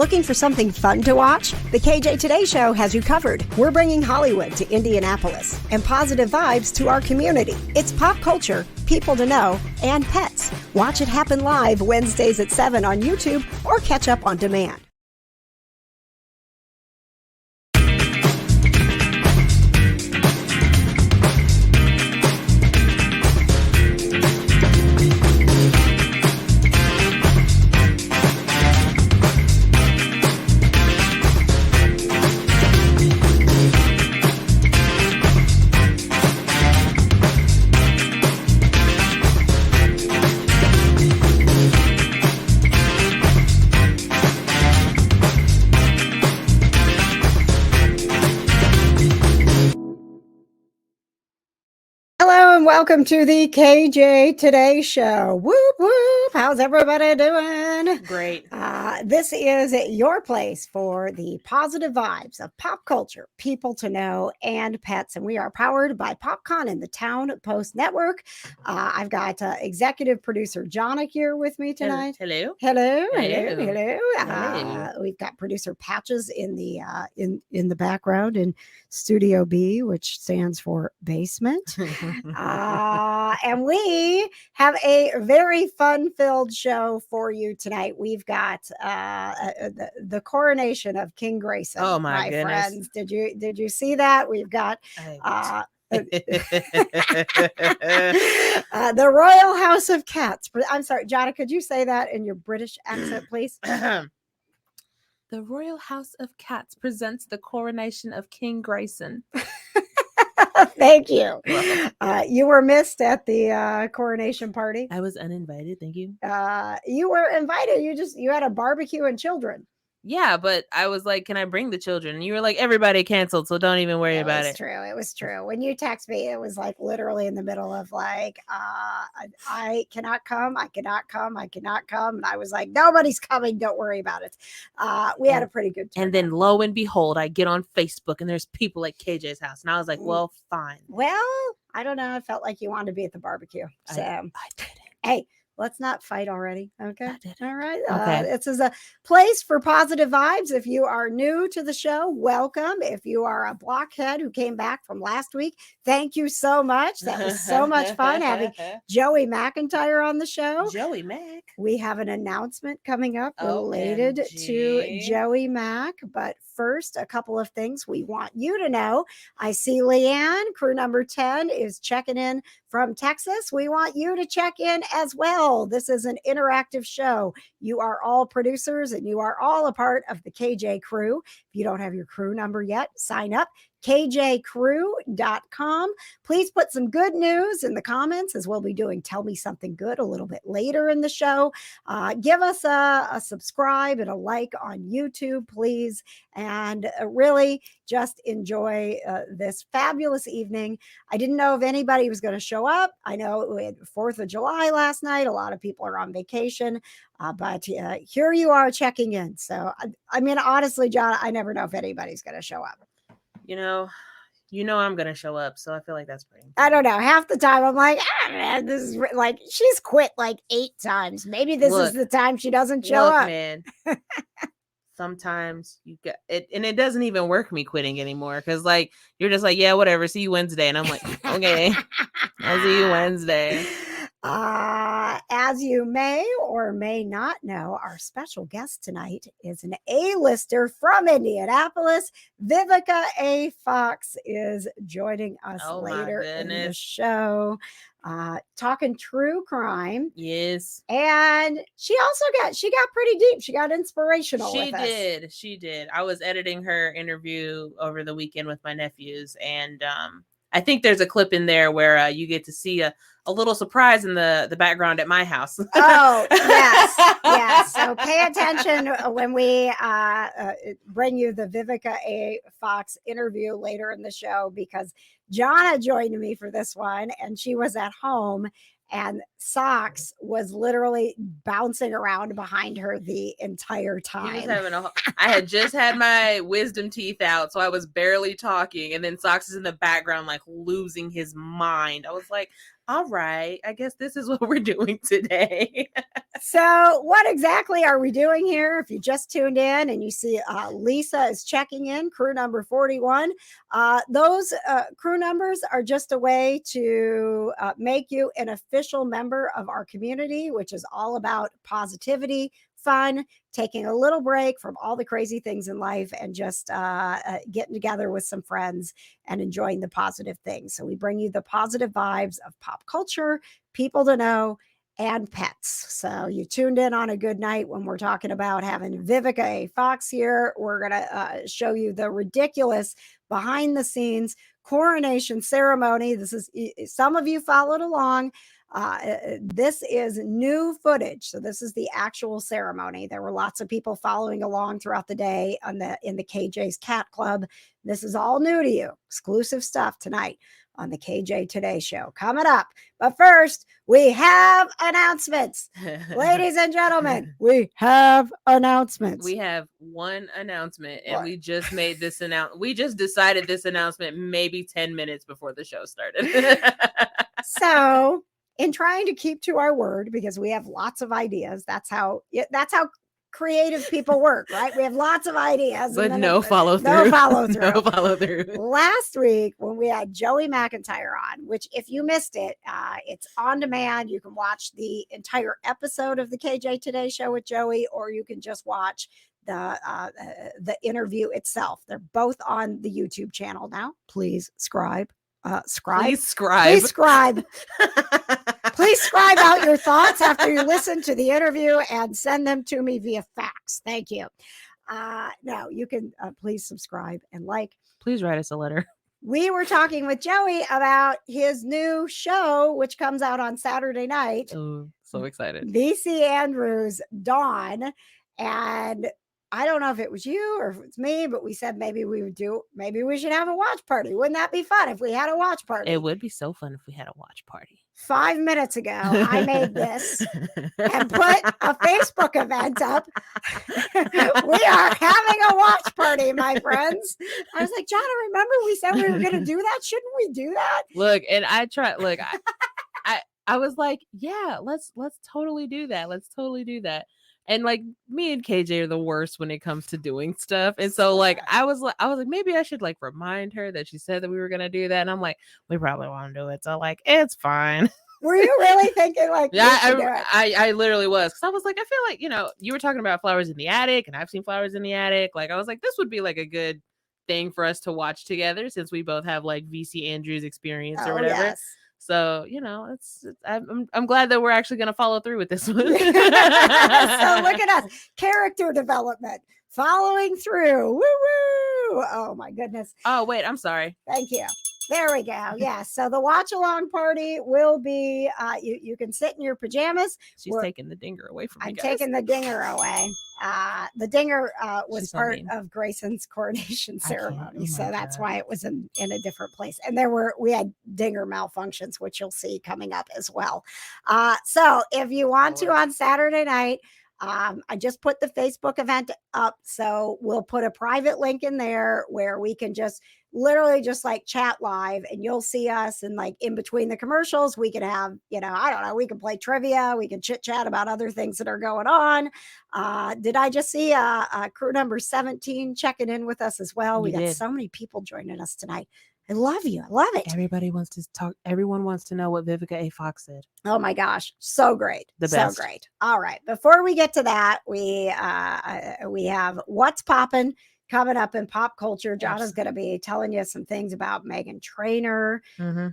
Looking for something fun to watch? The KJ Today Show has you covered. We're bringing Hollywood to Indianapolis and positive vibes to our community. It's pop culture, people to know, and pets. Watch it happen live Wednesdays at 7 on YouTube or catch up on demand. Welcome to the KJ Today Show. Whoop, whoop. How's everybody doing? Great. This is your place for the positive vibes of pop culture, people to know, and pets. And we are powered by PopCon and the Town Post Network. I've got executive producer Jonna here with me tonight. Hello. Hello. Hello. Hello. Hello. We've got producer Patches in the in the background in Studio B, which stands for basement. And we have a very fun-filled show for you tonight. We've got the coronation of King Grayson. Oh my goodness. Friends, did you see that? We've got the Royal House of Cats. I'm sorry, Jonna, could you say that in your British accent, please? The Royal House of Cats presents the coronation of King Grayson. Thank you. You were missed at the coronation party. I was uninvited. Thank you. You were invited. You had a barbecue and children. Yeah, but I was like, can I bring the children? And you were like, everybody canceled, so don't even worry about it. It was true. When you text me, it was like literally in the middle of like, I cannot come. I cannot come. I cannot come. And I was like, nobody's coming. Don't worry about it. We had a pretty good turnout. And then lo and behold, I get on Facebook and there's people at KJ's house. And I was like, well, fine. Well, I don't know. I felt like you wanted to be at the barbecue. So I didn't. Hey, let's not fight already. Okay. All right. Okay. This is a place for positive vibes. If you are new to the show, welcome. If you are a blockhead who came back from last week, thank you so much. That was so much fun having Joey McIntyre on the show. Joey Mac. We have an announcement coming up related to Joey Mac. But first, a couple of things we want you to know. I see Leanne, crew number 10, is checking in from Texas. We want you to check in as well. This is an interactive show. You are all producers and you are all a part of the KJ crew. If you don't have your crew number yet, sign up. KJcrew.com. Please put some good news in the comments, as we'll be doing Tell Me Something Good a little bit later in the show. Give us a subscribe and a like on YouTube, please. And really just enjoy this fabulous evening. I didn't know if anybody was going to show up. I know we had 4th of July last night. A lot of people are on vacation. But here you are checking in. So, I mean, honestly, John, I never know if anybody's going to show up. You know I'm gonna show up, so I feel like that's pretty important. I don't know. Half the time I'm like, man, this is like she's quit like 8 times. Maybe this is the time she doesn't show up. Man. Sometimes you get it, and it doesn't even work me quitting anymore because like you're just like, yeah, whatever. See you Wednesday, and I'm like, okay, I'll see you Wednesday. As you may or may not know, our special guest tonight is an A-lister from Indianapolis. Vivica A. Fox is joining us later in the show, talking true crime. Yes. And she got pretty deep. She got inspirational. She did. I was editing her interview over the weekend with my nephews, and I think there's a clip in there where you get to see a little surprise in the background at my house. Oh, yes. Yes. So pay attention when we bring you the Vivica A. Fox interview later in the show, because Jonna joined me for this one and she was at home and Socks was literally bouncing around behind her the entire time. I had just had my wisdom teeth out, so I was barely talking. And then Socks is in the background, like losing his mind. I was like, All right, I guess this is what we're doing today. So, what exactly are we doing here? If you just tuned in and you see Lisa is checking in, crew number 41, those crew numbers are just a way to make you an official member of our community, which is all about positivity, fun, taking a little break from all the crazy things in life and just getting together with some friends and enjoying the positive things. So, we bring you the positive vibes of pop culture, people to know, and pets. So you tuned in on a good night when we're talking about having Vivica A. Fox here. We're going to show you the ridiculous behind the scenes coronation ceremony. This is, some of you followed along. This is new footage. So this is the actual ceremony. There were lots of people following along throughout the day in the KJ's Cat Club. This is all new to you. Exclusive stuff tonight on the KJ Today Show coming up. But first, we have announcements. Ladies and gentlemen, we have announcements. We have one announcement, and we just made this announcement. We just decided this announcement maybe 10 minutes before the show started. So, in trying to keep to our word, because we have lots of ideas, that's how creative people work, right? We have lots of ideas, but no follow through. No follow through. No follow through. Last week, when we had Joey McIntyre on, which if you missed it, it's on demand. You can watch the entire episode of the KJ Today Show with Joey, or you can just watch the interview itself. They're both on the YouTube channel now. Please scribe. Please scribe. Please scribe out your thoughts after you listen to the interview and send them to me via fax. Thank you. No, you can please subscribe and like. Please write us a letter. We were talking with Joey about his new show, which comes out on Saturday night. Oh, so excited. VC Andrews Dawn. And I don't know if it was you or if it's me, but we said maybe we should have a watch party. Wouldn't that be fun if we had a watch party? It would be so fun if we had a watch party. 5 minutes ago, I made this and put a Facebook event up. We are having a watch party, my friends. I was like, John, remember we said we were going to do that? Shouldn't we do that? Look, and I tried. Look, I was like, yeah, let's totally do that. Let's totally do that. And like me and KJ are the worst when it comes to doing stuff. And so like I was like, maybe I should like remind her that she said that we were gonna do that. And I'm like, we probably want to do it. So like it's fine. Were you really thinking like yeah, I literally was. Cause I was like, I feel like, you were talking about flowers in the attic, and I've seen flowers in the attic. Like I was like, this would be like a good thing for us to watch together since we both have like VC Andrews experience or whatever. Yes. So, I'm glad that we're actually going to follow through with this one. So look at us. Character development. Following through. Woo woo. Oh, my goodness. Oh, wait. I'm sorry. Thank you. There we go. Yeah. So the watch along party will be, you can sit in your pajamas. She's taking the dinger away from me. I'm taking the dinger away. The dinger was part of Grayson's coronation ceremony. So that's why it was in a different place. And we had dinger malfunctions, which you'll see coming up as well. So if you want to on Saturday night, I just put the Facebook event up. So we'll put a private link in there where we can just literally just like chat live, and you'll see us. And like in between the commercials, we can have, I don't know, we can play trivia. We can chit chat about other things that are going on. Did I just see crew number 17 checking in with us as well? We got so many people joining us tonight. I love you. I love it. Everybody wants to talk. Everyone wants to know what Vivica A. Fox said. Oh my gosh. So great. The best. So great. All right. Before we get to that, we have What's Poppin' coming up in pop culture. John is going to be telling you some things about Meghan Trainor,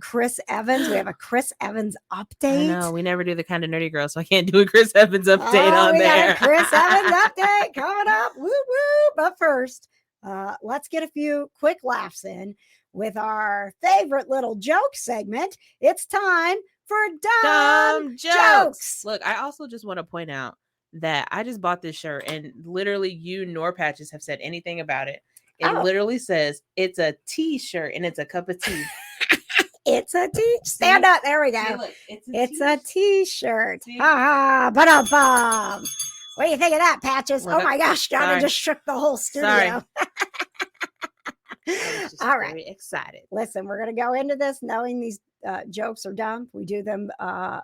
Chris Evans. We have a Chris Evans update. I know. We never do the kind of nerdy girl, so I can't do a Chris Evans update on we there. Got a Chris Evans update coming up. Woo woo. But first, let's get a few quick laughs in with our favorite little joke segment. It's time for dumb jokes. Look, I also just want to point out that I just bought this shirt, and literally you nor Patches have said anything about it. It literally says it's a t-shirt and it's a cup of tea. It's a t. Stand up. There we go. See, look, it's a t-shirt. Ba-dum-bum. What do you think of that, Patches? Oh my gosh, Johnny just shook the whole studio. All right. Very excited. Listen, we're going to go into this knowing these jokes are dumb. We do them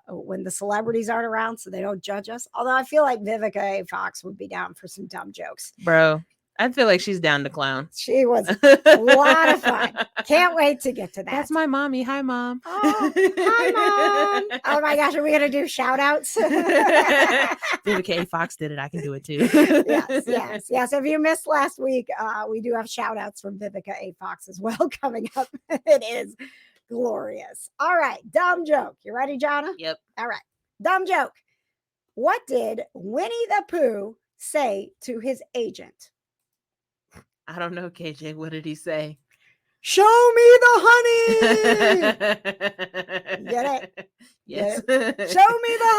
when the celebrities aren't around, so they don't judge us. Although I feel like Vivica A. Fox would be down for some dumb jokes. Bro, I feel like she's down to clown. She was a lot of fun. Can't wait to get to that. That's my mommy. Hi, Mom. Oh, hi, Mom. Oh my gosh, are we gonna do shout outs? Vivica A. Fox did it. I can do it too. Yes. If you missed last week, we do have shout outs from Vivica A. Fox as well coming up. It is glorious. All right, dumb joke. You ready, Jonna? Yep. All right. Dumb joke. What did Winnie the Pooh say to his agent? I don't know, KJ. What did he say? Show me the honey. Get it? Yes. Get it? Show me the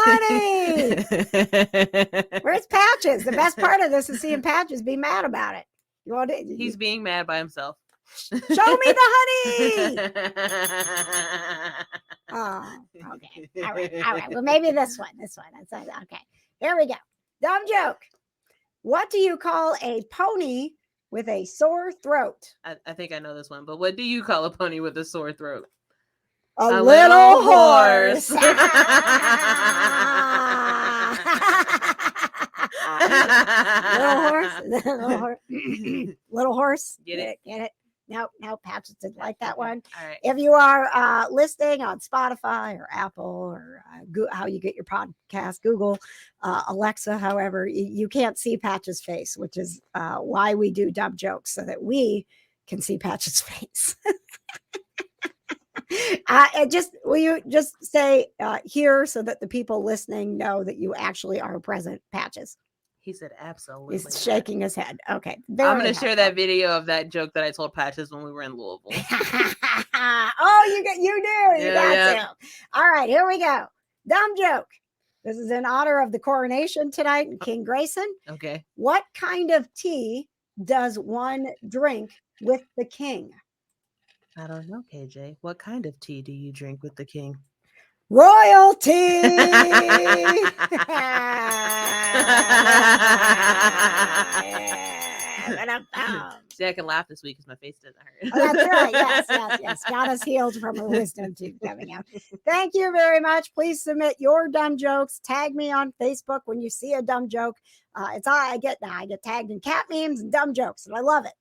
honey. Where's Patches? The best part of this is seeing Patches be mad about it. You want it? He's being mad by himself. Show me the honey. Oh, okay. All right. Well, maybe this one. That's okay. Here we go. Dumb joke. What do you call a pony with a sore throat? I think I know this one, but what do you call a pony with a sore throat? A little horse. Little horse. Little horse. Get it? Get it? No, Patches didn't like that one. All right. If you are listening on Spotify or Apple or how you get your podcast, Google, Alexa, however, you can't see Patches' face, which is why we do dumb jokes so that we can see Patches' face. Will you just say here so that the people listening know that you actually are present, Patches? He said absolutely. He's shaking his head. Okay. I'm going to share that video of that joke that I told Patches when we were in Louisville. Oh, you do. You got to. All right, here we go. Dumb joke. This is in honor of the coronation tonight and King Grayson. Okay. What kind of tea does one drink with the king? I don't know, KJ. What kind of tea do you drink with the king? Royalty. See, I can laugh this week because my face doesn't hurt. Oh, that's right. Yes. Got us healed from her wisdom tooth coming out. Thank you very much. Please submit your dumb jokes. Tag me on Facebook when you see a dumb joke. It's all I get now. I get tagged in cat memes and dumb jokes, and I love it.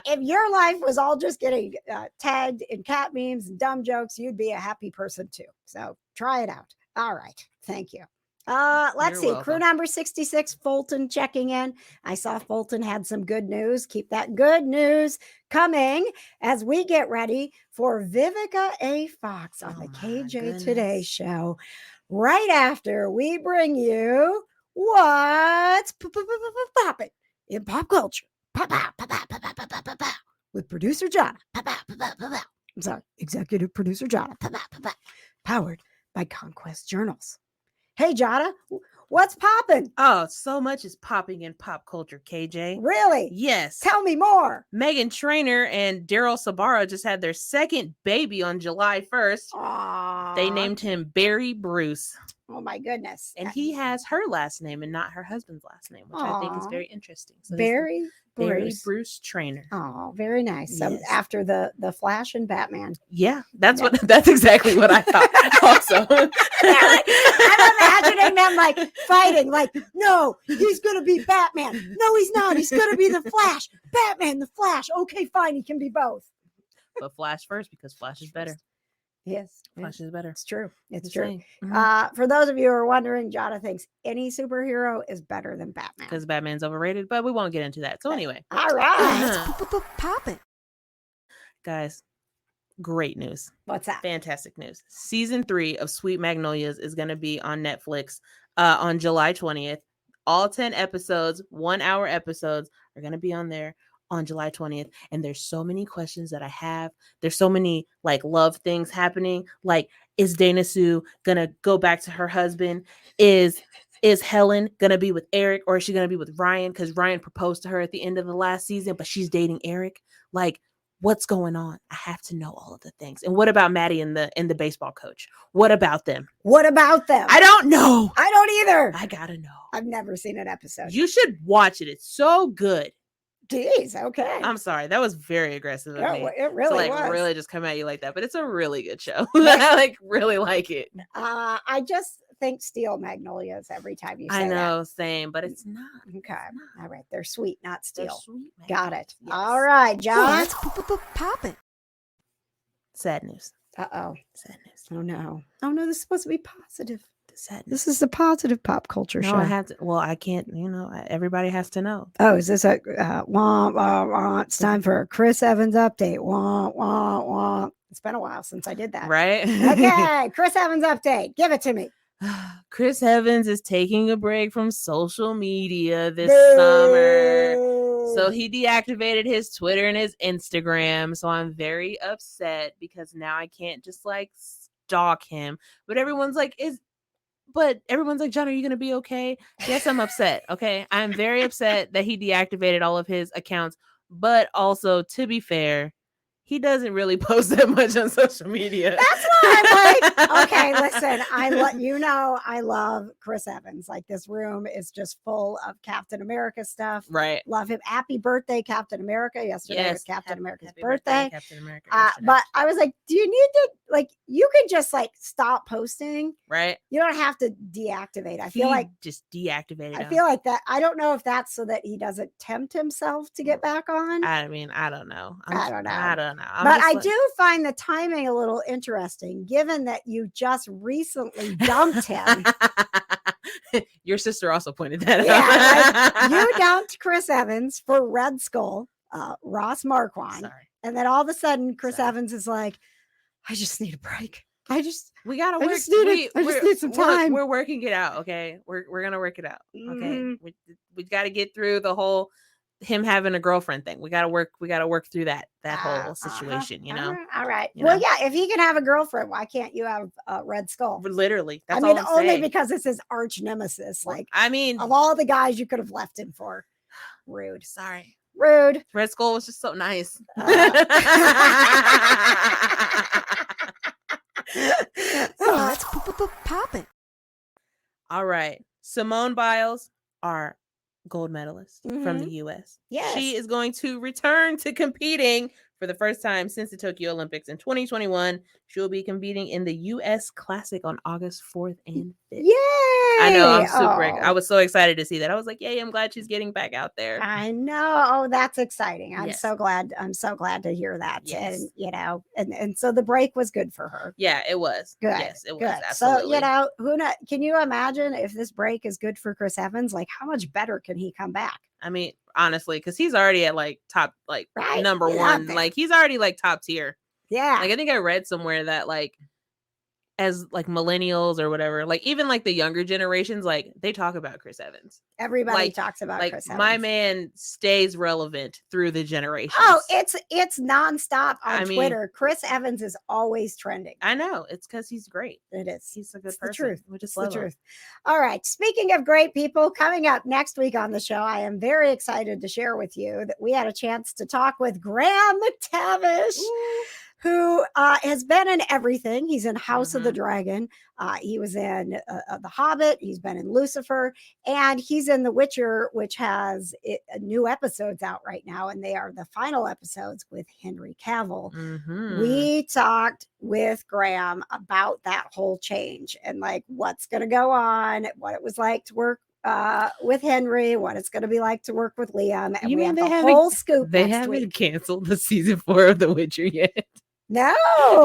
If your life was all just getting tagged in cat memes and dumb jokes, you'd be a happy person too. So try it out. All right. Thank you. Let's see. Welcome. Crew number 66, Fulton checking in. I saw Fulton had some good news. Keep that good news coming as we get ready for Vivica A. Fox on the KJ Today show. Right after we bring you what's popping in pop culture. With producer John. I'm sorry, executive producer John. Powered by Conquest Journals. Hey, Jada, what's popping? Oh, so much is popping in pop culture, KJ. Really? Yes. Tell me more. Meghan Trainor and Daryl Sabara just had their second baby on July 1st. Aww. They named him Barry Bruce. Oh, my goodness. And he has her last name and not her husband's last name, which I think is very interesting. So Barry Bruce Trainor. Oh, very nice. Yes. After the Flash and Batman. Yeah, that's exactly what I thought also. I'm imagining them like fighting, like, no, he's gonna be Batman. No, he's not. He's gonna be the Flash. Batman, the Flash. Okay, fine, he can be both. But Flash first because Flash is better. Yes. Flash is better. It's true. It's Just true. saying. Mhm. For those of you who are wondering, Jada thinks any superhero is better than Batman. Because Batman's overrated, but we won't get into that. So anyway. All right. Pop it. Guys, great news. What's that? Fantastic news. Season 3 of Sweet Magnolias is going to be on Netflix on July 20th. All 10 episodes, 1-hour episodes are going to be on there on July 20th. And there's so many questions that I have. There's so many like love things happening. Like, is Dana Sue going to go back to her husband? Is Helen going to be with Eric, or is she going to be with Ryan? Because Ryan proposed to her at the end of the last season, but she's dating Eric. Like, what's going on? I have to know all of the things. And what about Maddie and the baseball coach? What about them? What about them? I don't know. I don't either. I gotta know. I've never seen an episode. You should watch it. It's so good. Geez, okay. I'm sorry. That was very aggressive of me. It really to, like, was. really just come at you like that. But it's a really good show. I like really like it. I just think steel magnolias every time you say I that. know, same, but it's not. Okay. It's not. All right. They're sweet, not They're steel. sweet. Got it. Yes. All right, Oh, John. let's pop it. Sad news. Uh-oh. Sad news. Oh, no. Oh, no. This is supposed to be positive. Sad news. This is the positive pop culture No, show. I have to. Well, I can't. Everybody has to know. Oh, is this a wah, wah, wah. It's time for a Chris Evans update. Wah, wah, wah. It's been a while since I did that. Right? Okay. Chris Evans update. Give it to me. Chris Evans is taking a break from social media this Boo. summer. So he deactivated his Twitter and his Instagram. So I'm very upset because now I can't just like stalk him. But everyone's like, John, are you going to be okay? Yes, I'm upset. Okay. I'm very upset that he deactivated all of his accounts. But also, to be fair, he doesn't really post that much on social media. That's why I'm like, okay, listen, I love Chris Evans. Like, this room is just full of Captain America stuff. Right. Love him. Happy birthday, Captain America. Yesterday was Captain America's birthday. Captain America. But I was like, do you need to, like, you can just like stop posting. Right. You don't have to deactivate. I feel like just deactivated. I feel like that. I don't know if that's so that he doesn't tempt himself to get back on. I mean, I don't know. I don't know. But I do find the timing a little interesting, given that you just recently dumped him. Your sister also pointed that Like, out. you dumped Chris Evans for Red Skull, Ross Marquand. Sorry. And then all of a sudden, Chris Sorry. Evans is like, I just need a break. We gotta I work. just need some time. We're working it out. Okay, we're gonna work it out. Okay, we got to get through the whole him having a girlfriend thing. We got to work through that whole situation. You know. All right. You Well, know? yeah. If he can have a girlfriend, why can't you have Red Skull? Literally, that's I mean, all I'm only saying. because it's his arch nemesis. Like, I mean, of all the guys you could have left him for, rude. Sorry, rude. Red Skull was just so nice. Oh, let's pop it. All right, Simone Biles, our gold medalist from Mhm. the U.S. Yes. She is going to return to competing for the first time since the Tokyo Olympics in 2021. She will be competing in the U.S. Classic on August 4th and 5th. Yay! I know, I'm super. Oh, I was so excited to see that. I was like, yay! I'm glad she's getting back out there. I know. Oh, that's exciting. I'm Yes. so glad. I'm so glad to hear that. Yes. And and so the break was good for her. Yeah, it was. Good. Yes, it was. Good. Absolutely. So, can you imagine if this break is good for Chris Evans? Like, how much better can he come back? I mean, honestly, because he's already at like top, like Right? number He's one. out there. Like he's already like top tier. Yeah. Like I think I read somewhere that like as like millennials or whatever, like even like the younger generations, like they talk about Chris Evans. Everybody like- talks about Like Chris Evans. my man stays relevant through the generations. Oh, it's nonstop on I mean- Twitter. Chris Evans is always trending. I know it's because he's great. It is. He's a good It's the person. truth. We just It's the love him. truth. All right. Speaking of great people, coming up next week on the show, I am very excited to share with you that we had a chance to talk with Graham McTavish, who has been in everything. He's in House of the Dragon. He was in The Hobbit. He's been in Lucifer, and he's in The Witcher, which has new episodes out right now, and they are the final episodes with Henry Cavill. Mhm. We talked with Graham about that whole change and like what's going to go on, what it was like to work with Henry, what it's going to be like to work with Liam, and You we mean have they the haven't- whole scoop They next haven't week. canceled the season 4 of The Witcher yet. No,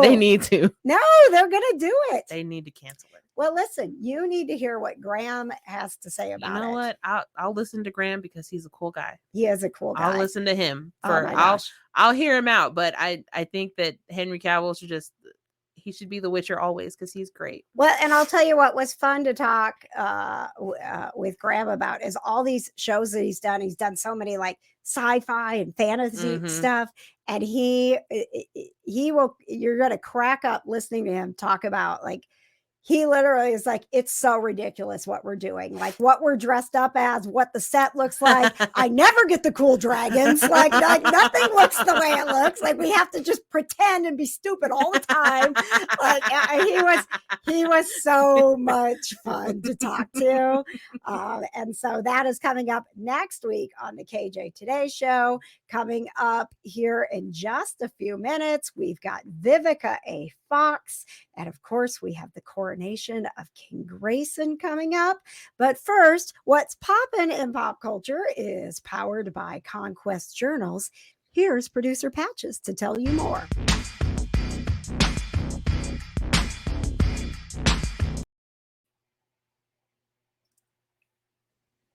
They need to. no, they're going to do it. They need to cancel it. Well, listen, you need to hear what Graham has to say about You know it. what? I'll listen to Graham because he's a cool guy. He is a cool guy. I'll listen to him. Oh For my I'll gosh. I'll hear him out, but I think that Henry Cavill should be the Witcher always because he's great. Well, and I'll tell you what was fun to talk with Graham about is all these shows that he's done. He's done so many like sci-fi and fantasy Mhm. stuff, and he will. You're going to crack up listening to him talk about like he literally is like, it's so ridiculous what we're doing, like what we're dressed up as, what the set looks like. I never get the cool dragons. Like nothing looks the way it looks. Like we have to just pretend and be stupid all the time. Like he was so much fun to talk to. And so that is coming up next week on the KJ Today Show. Coming up here in just a few minutes, we've got Vivica A. Fox. And of course, we have the coronation of King Grayson coming up. But first, what's poppin' in pop culture is powered by Conquest Journals. Here's producer Patches to tell you more.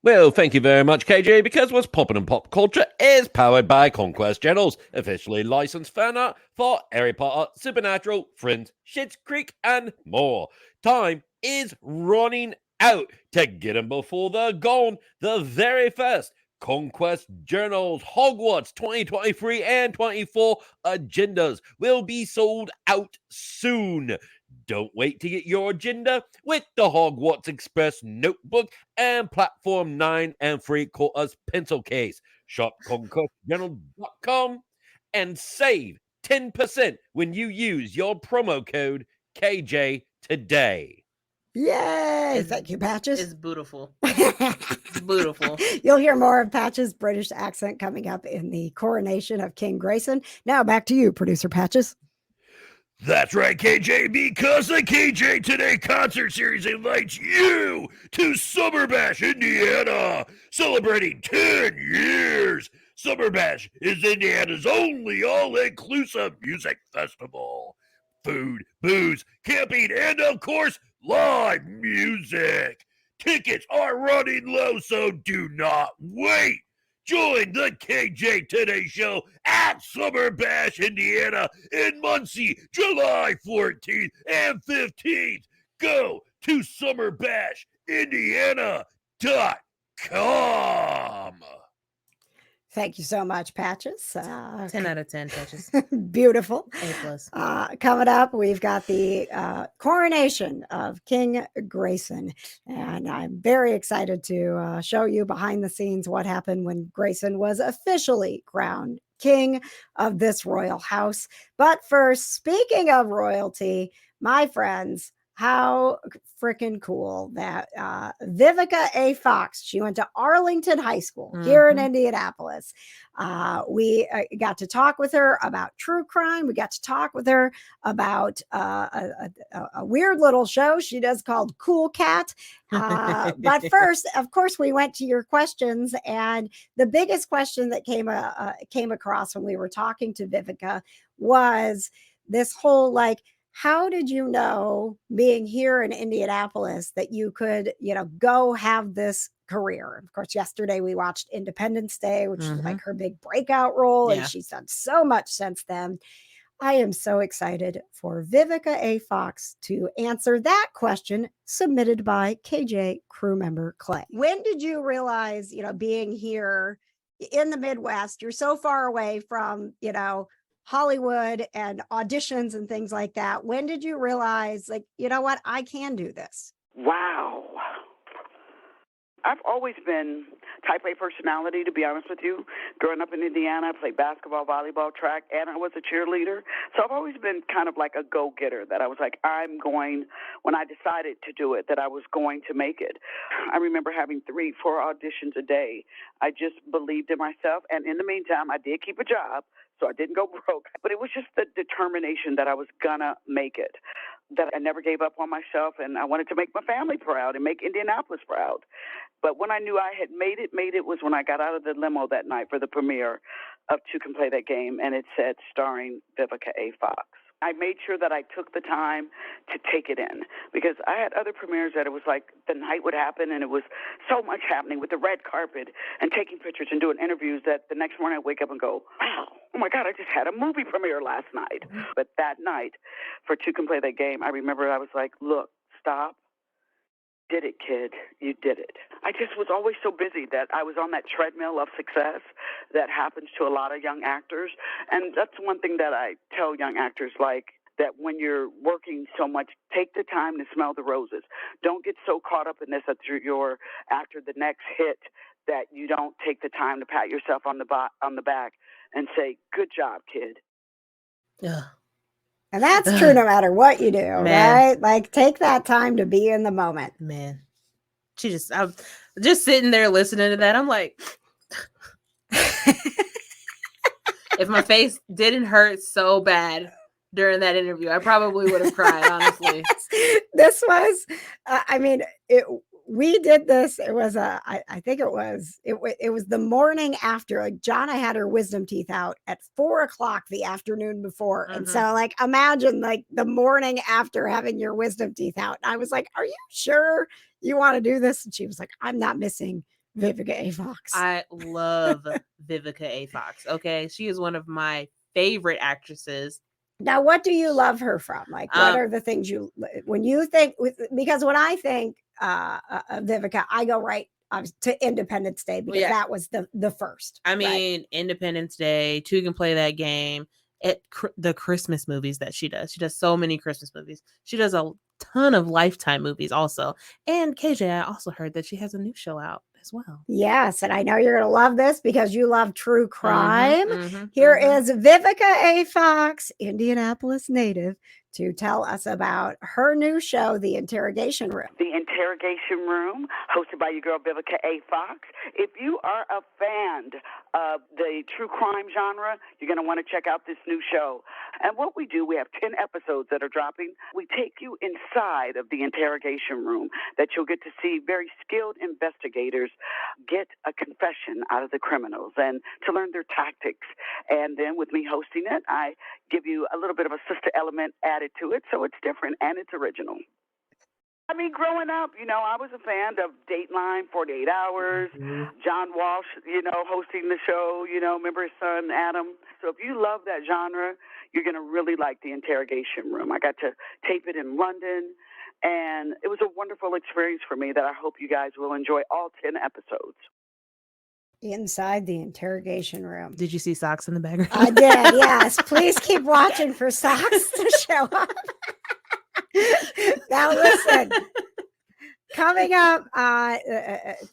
Well, thank you very much, KJ, because what's poppin' in pop culture is powered by Conquest Journals, officially licensed fan art for Harry Potter, Supernatural, Friends, Schitt's Creek, and more. Time is running out to get them before they're gone. The very first Conquest Journals Hogwarts 2023 and 24 agendas will be sold out soon. Don't wait to get your agenda with the Hogwarts Express notebook and Platform 9 and 3/4 pencil case. Shop conquestjournal.com and save 10% when you use your promo code KJ today. Yay! Thank you, Patches. It's beautiful. It's beautiful. You'll hear more of Patches' British accent coming up in the coronation of King Grayson. Now back to you, producer Patches. That's right, KJ, because the KJ Today concert series invites you to Summer Bash, Indiana, celebrating 10 years. Summer Bash is Indiana's only all-inclusive music festival. Food, booze, camping, and of course, live music. Tickets are running low, so do not wait. Join the KJ Today Show at Summer Bash, Indiana in Muncie, July 14th and 15th. Go to summerbashindiana.com. Thank you so much, Patches. 10 out of 10 Patches. Beautiful. A+. Coming up, we've got the coronation of King Grayson. And I'm very excited to show you behind the scenes what happened when Grayson was officially crowned king of this royal house. But first, speaking of royalty, my friends, how freaking cool that Vivica A. Fox, she went to Arlington High School here in Indianapolis. We got to talk with her about true crime. We got to talk with her about a weird little show she does called Cool Cat. But first, of course, we went to your questions. And the biggest question that came across when we were talking to Vivica was this whole like, how did you know, being here in Indianapolis, that you could, go have this career? Of course, yesterday we watched Independence Day, which is like her big breakout role, and she's done so much since then. I am so excited for Vivica A. Fox to answer that question submitted by KJ crew member Clay. When did you realize, being here in the Midwest, you're so far away from, Hollywood and auditions and things like that? When did you realize, like, you know what, I can do this? Wow. I've always been type A personality, to be honest with you. Growing up in Indiana, I played basketball, volleyball, track, and I was a cheerleader. So I've always been kind of like a go-getter, that I was like, when I decided to do it, that I was going to make it. I remember having 3-4 auditions a day. I just believed in myself. And in the meantime, I did keep a job, so I didn't go broke. But it was just the determination that I was going to make it, that I never gave up on myself, and I wanted to make my family proud and make Indianapolis proud. But when I knew I had made it was when I got out of the limo that night for the premiere of Two Can Play That Game, and it said starring Vivica A. Fox. I made sure that I took the time to take it in, because I had other premieres that it was like the night would happen and it was so much happening with the red carpet and taking pictures and doing interviews that the next morning I'd wake up and go, wow, oh my God, I just had a movie premiere last night. But that night for Two Can Play That Game, I remember I was like, look, stop. Did it, kid. You did it. I just was always so busy that I was on that treadmill of success that happens to a lot of young actors. And that's one thing that I tell young actors, like, that when you're working so much, take the time to smell the roses. Don't get so caught up in this that you're after the next hit that you don't take the time to pat yourself on the back and say, "Good job, kid." Ugh. And that's true no matter what you do, Man. right? Like, take that time to be in the moment. Man, I'm just sitting there listening to that. I'm like, if my face didn't hurt so bad during that interview, I probably would have cried, honestly. This was, I mean, we did this. It was I think it was the morning after. Like, Jonna had her wisdom teeth out at 4:00 the afternoon before, and so like imagine like the morning after having your wisdom teeth out. And I was like, "Are you sure you want to do this?" And she was like, "I'm not missing Vivica A. Fox." I love Vivica A. Fox. Okay, she is one of my favorite actresses. Now, what do you love her from? Like, what are the things when you think, because when I think Vivica, I go right to Independence Day, because that was the first. I mean, right? Independence Day, Two Can Play That Game, the Christmas movies that she does. She does so many Christmas movies. She does a ton of Lifetime movies also. And KJ, I also heard that she has a new show out as well. Yes, and I know you're going to love this because you love true crime. Here is Vivica A. Fox, Indianapolis native, to tell us about her new show, The Interrogation Room. The Interrogation Room, hosted by your girl Vivica A. Fox. If you are a fan of the true crime genre, you're going to want to check out this new show. And what we do, we have 10 episodes that are dropping. We take you inside of the interrogation room that you'll get to see very skilled investigators get a confession out of the criminals and to learn their tactics. And then with me hosting it, I give you a little bit of a sister element added to it, so it's different and it's original. I mean, growing up, I was a fan of Dateline, 48 Hours, John Walsh, hosting the show, remember his son, Adam. So if you love that genre, you're going to really like The Interrogation Room. I got to tape it in London, and it was a wonderful experience for me that I hope you guys will enjoy all 10 episodes. Inside the interrogation room. Did you see socks in the background? I did, yes. Please keep watching for socks to show up. Now listen, coming up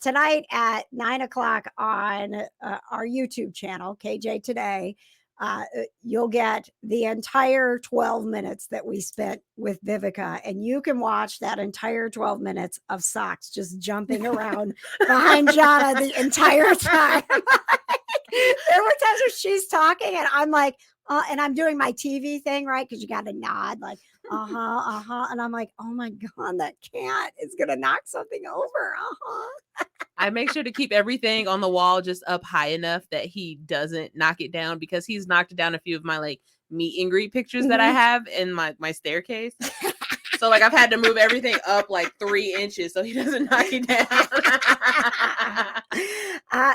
tonight at 9:00 on our YouTube channel, KJ Today, you'll get the entire 12 minutes that we spent with Vivica, and you can watch that entire 12 minutes of socks just jumping around behind Jonna the entire time. There were times where she's talking and I'm like, and I'm doing my TV thing, right? Because you got to nod like, and I'm like, oh my God, that cat is gonna knock something over. I make sure to keep everything on the wall just up high enough that he doesn't knock it down, because he's knocked down a few of my like meet and greet pictures that I have in my staircase. So like I've had to move everything up like 3 inches so he doesn't knock it down.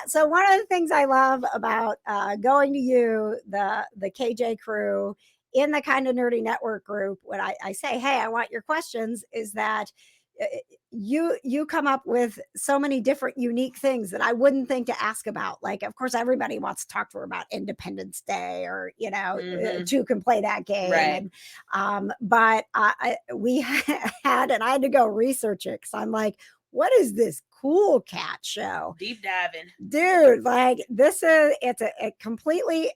So one of the things I love about going to you, the KJ crew, in the Kind of Nerdy Network group, when I say, hey, I want your questions, is that you come up with so many different unique things that I wouldn't think to ask about. Like, of course, everybody wants to talk to her about Independence Day or, Two Can Play That Game. Right. And, but we had, and I had to go research it because I'm like, what is this Cool Cat show? Deep diving. Dude, like it's a completely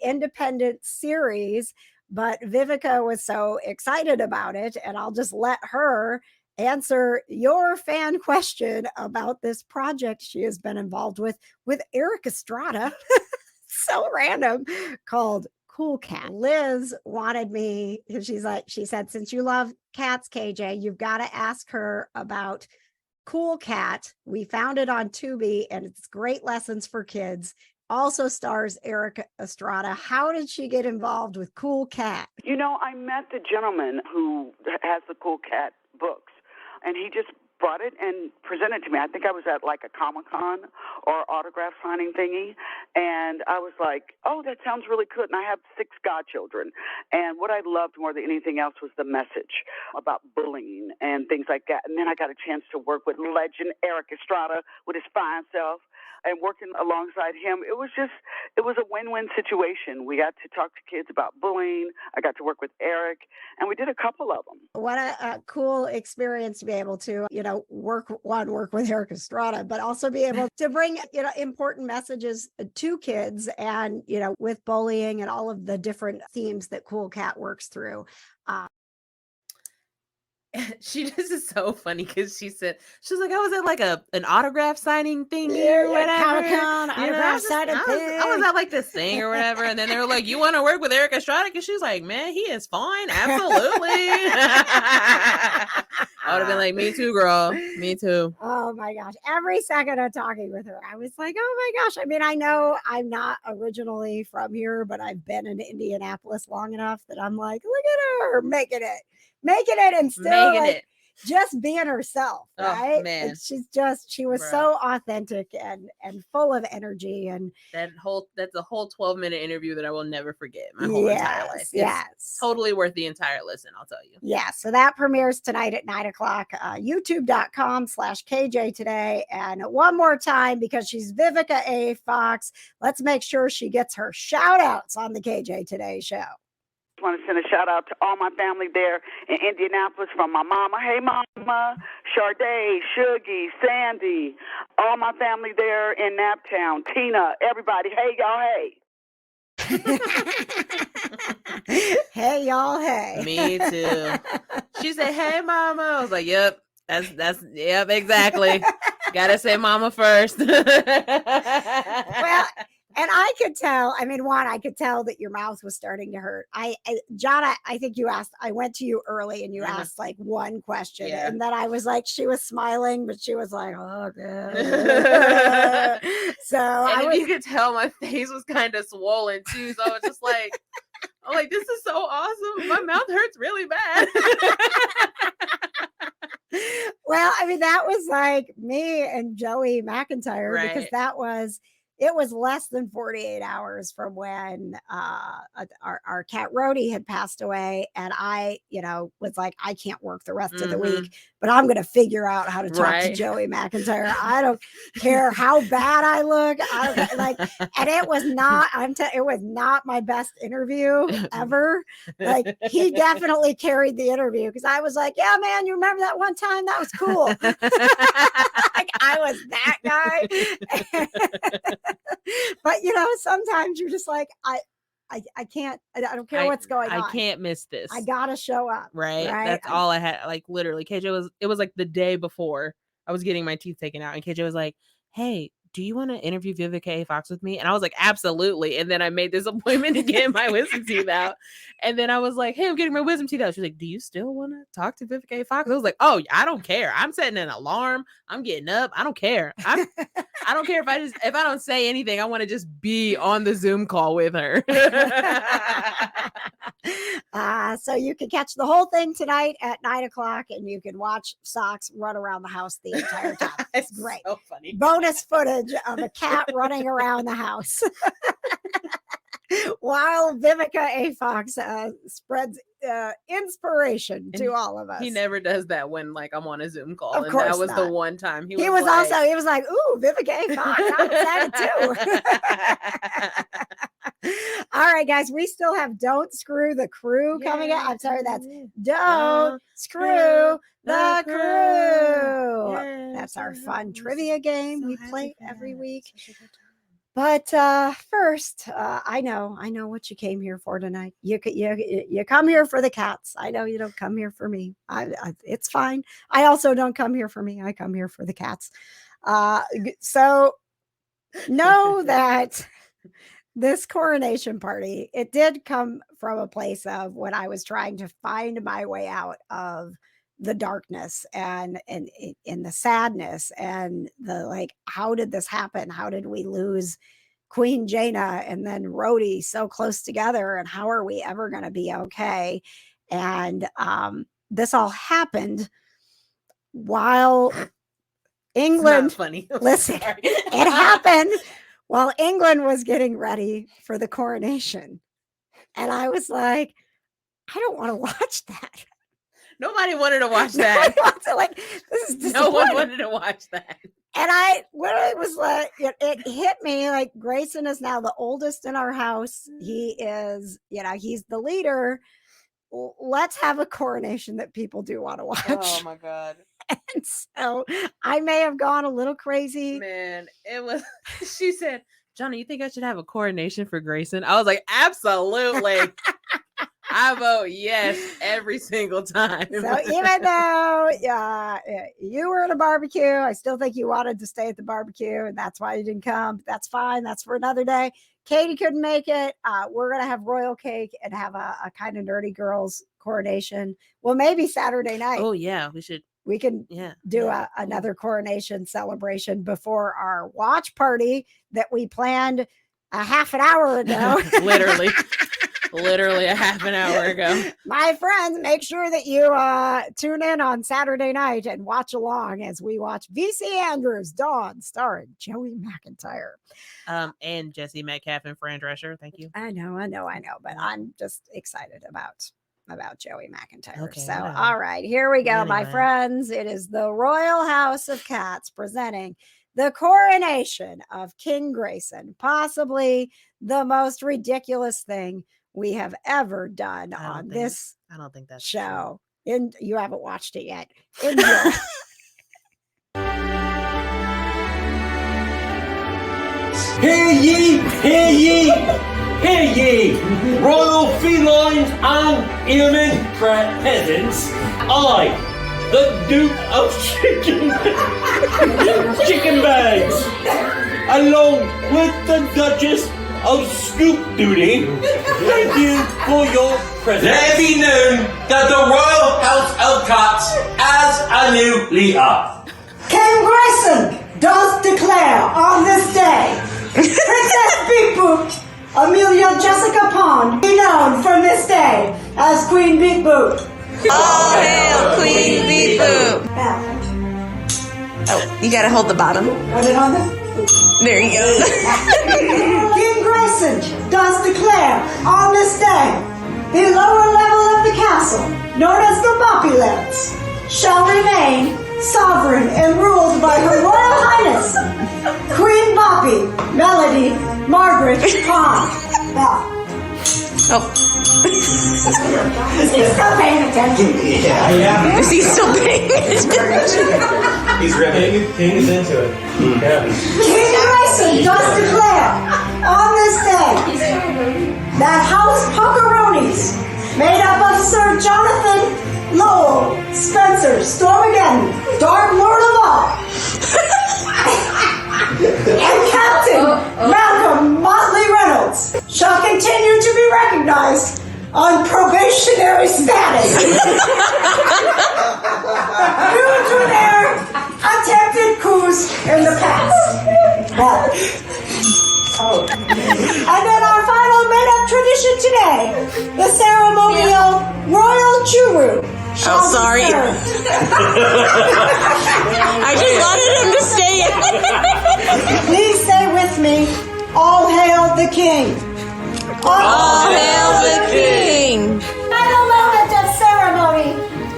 independent series, but Vivica was so excited about it, and I'll just let her answer your fan question about this project she has been involved with Eric Estrada. So random, called Cool Cat. Liz wanted me, she said, since you love cats, KJ, you've got to ask her about Cool Cat. We found it on Tubi, and it's great lessons for kids. Also stars Eric Estrada. How did she get involved with Cool Cat? I met the gentleman who has the Cool Cat books, and he just brought it and presented it to me. I think I was at like a Comic-Con or autograph signing thingy, and I was like, oh, that sounds really good. And I have 6 godchildren, and what I loved more than anything else was the message about bullying and things like that. And then I got a chance to work with legend Eric Estrada with his fine self. and working alongside him, it was a win-win situation. We got to talk to kids about bullying. I got to work with Eric, and we did a couple of them. What a cool experience to be able to, work with Eric Estrada, but also be able to bring, important messages to kids and, with bullying and all of the different themes that Cool Cat works through. This is so funny because she's like, I was at like an autograph signing thingy or whatever. Comic-Con, autograph signing thing. I was at like this thing or whatever, and then they were like, "You want to work with Eric Estrada?" And she's like, "Man, he is fine, absolutely." I would have been like, "Me too, girl, me too." Oh my gosh! Every second of talking with her, I was like, "Oh my gosh!" I mean, I know I'm not originally from here, but I've been in Indianapolis long enough that I'm like, "Look at her making it." And still just being herself, right? Oh, man. And she was so authentic and full of energy, and that's a whole 12-minute interview that I will never forget my whole entire life. It's totally worth the entire listen, I'll tell you. Yeah, so that premieres tonight at 9:00, youtube.com/KJ today. And one more time, because she's Vivica A. Fox, let's make sure she gets her shout outs on the KJ Today show. I want to send a shout out to all my family there in Indianapolis, from my mama, hey mama, Sade, Shuggy, Sandy, all my family there in Naptown, Tina, everybody, hey y'all, hey. Hey y'all, hey. Me too. She said, "Hey mama." I was like, "Yep, that's yep, exactly. Gotta say mama first." Well, and I could tell, I could tell that your mouth was starting to hurt. John, I think you asked, I went to you early and you asked like one question. Yeah. And then I was like, she was smiling, but she was like, oh, good. So you could tell my face was kind of swollen too. So I was just like, I'm like, this is so awesome. My mouth hurts really bad. Well, that was like me and Joey McIntyre, because it was less than 48 hours from when our cat Rhodey had passed away. And I, was like, I can't work the rest of the week, but I'm going to figure out how to talk to Joey McIntyre. I don't care how bad I look. And it was not, it was not my best interview ever. Like, he definitely carried the interview, because I was like, yeah, man, you remember that one time? That was cool. Like, I was that guy. But sometimes you're just like, I can't, I don't care what's going on. I can't miss this. I gotta show up. Right. That's all I had. Like, literally, it was like the day before I was getting my teeth taken out, and KJ was like, "Hey, do you want to interview Vivica A. Fox with me?" And I was like, absolutely. And then I made this appointment to get my wisdom teeth out. And then I was like, "Hey, I'm getting my wisdom teeth out." She's like, "Do you still want to talk to Vivica A. Fox?" I was like, "Oh, I don't care. I'm setting an alarm. I'm getting up. I don't care. I don't care if I don't say anything. I want to just be on the Zoom call with her." So you can catch the whole thing tonight at 9:00, and you can watch Socks run around the house the entire time. It's great. So funny. Bonus footage of a cat running around the house while Vivica A. Fox spreads inspiration to all of us. He never does that when I'm on a Zoom call. Of course that was not. the one time he was like, "Ooh, Vivica A. Fox, I'm excited too." All right, guys, we still have Don't Screw the Crew coming up. I'm sorry, that's Don't Screw the Crew. That's our fun trivia game we play every week. But first, I know what you came here for tonight. You come here for the cats. I know you don't come here for me. It's fine. I also don't come here for me. I come here for the cats. So know that this coronation party, it did come from a place of when I was trying to find my way out of the darkness and in the sadness and the how did this happen? How did we lose Queen Jaina and then Rhodey so close together? And how are we ever going to be okay? And this all happened while England. It's not funny. Listen, it happened while England was getting ready for the coronation. And I was like, I don't want to watch that. Nobody wanted to watch that. This is no one wanted to watch that. And I literally was like, it hit me like Grayson is now the oldest in our house. He is, he's the leader. Let's have a coronation that people do want to watch. Oh my God. And so I may have gone a little crazy. Man, it was, she said, Johnny, you think I should have a coronation for Grayson? I was like, absolutely. I vote yes every single time. So even though you were at a barbecue, I still think you wanted to stay at the barbecue, and that's why you didn't come. That's fine. That's for another day. Katie couldn't make it. We're going to have royal cake and have a kind of nerdy girls coronation. Well, maybe Saturday night. Oh, yeah. We can do another coronation celebration before our watch party that we planned a half an hour ago. Literally a half an hour ago. My friends, make sure that you tune in on Saturday night and watch along as we watch VC Andrews Dawn starring Joey McIntyre. And Jesse Metcalf and Fran Drescher. Thank you. I know. But I'm just excited about Joey McIntyre. Okay, So, all right, here we go, my friends. It is the Royal House of Cats presenting the coronation of King Grayson, possibly the most ridiculous thing we have ever done on this I don't think that's show. And you haven't watched it yet. Enjoy. Hear ye, hear ye, hear ye, royal felines and human peasants. I, the Duke of Chicken Bags, along with the Duchess of Scoop Duty, thank you for your presence. Let it be known that the Royal House of Cats has a new leader. King Grayson does declare on this day, Princess Big Boot, Amelia Jessica Pond, be known from this day as Queen Big Boot. All hail Queen Big Boot. Oh, you gotta hold the bottom. Put it on this. There you go. King Grayson does declare on this day, the lower level of the castle, known as the Boppy Lands, shall remain sovereign and ruled by Her Royal Highness, Queen Boppy, Melody, Margaret Pond. Oh. Is he still paying attention? Yeah. Is he still paying attention? He's riveting. King is into it. Yeah. King Grayson does declare on this day that House Puckaroonies, made up of Sir Jonathan Lowell, Spencer, Stormageddon, Dark Lord of all, and Captain Malcolm Motley Reynolds shall continue to be recognized on probationary status due to their attempted coups in the past. And then our final made-up tradition today, the ceremonial Royal Churu. Oh, sorry. I just wanted him to stay in. Please say with me, all hail the king. All hail the king. Final moment of ceremony,